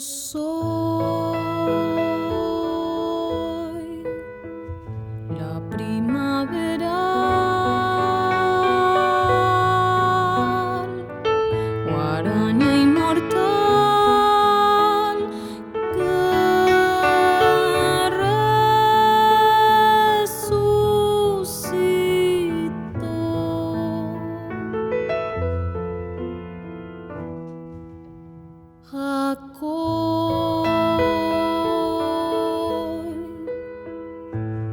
soy la primavera, guaraña inmortal que resucitó.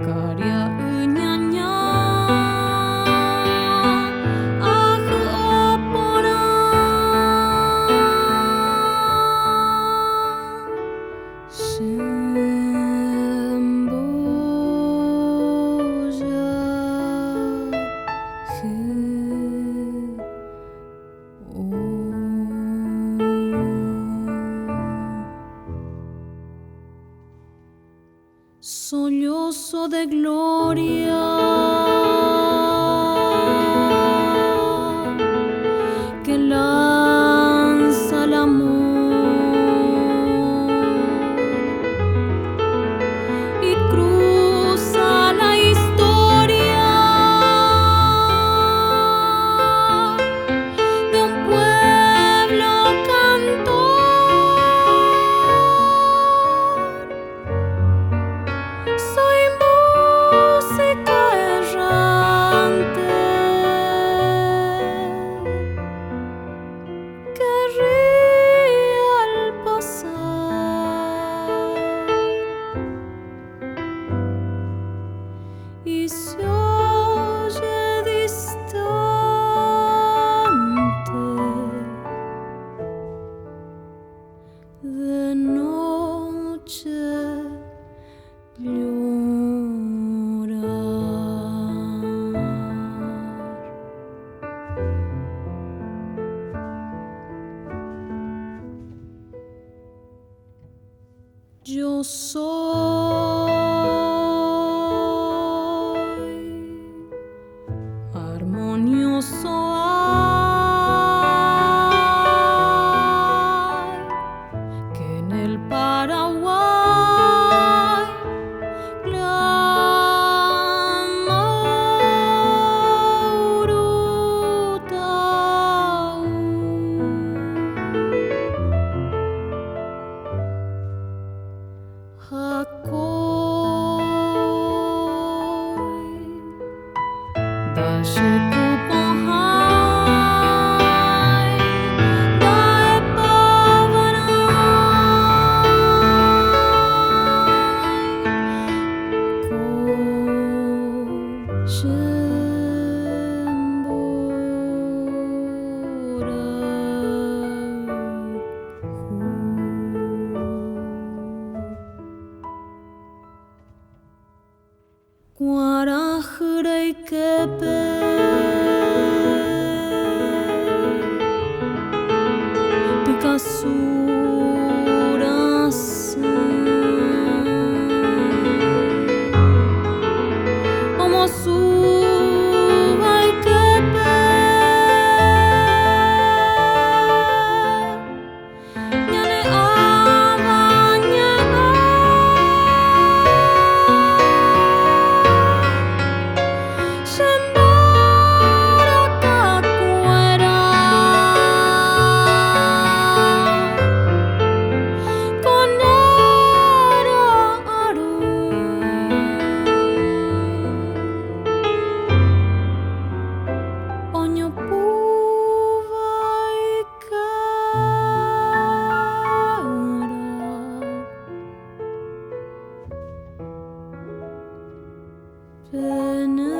Karya nyanyi aku opora semboja sollozo de gloria que lanza el amor y cruza la historia de un pueblo cantor. Soy música errante que ríe al pasar y se oye distante de noche. Yo soy armonioso, ay, que en el Paraguay clama Urutaú. Dashe kupohai, dae pavanai, ko shemburahu. Guarajurei kepe Picasurasi Omosubai kepe Nyane abanyega Pena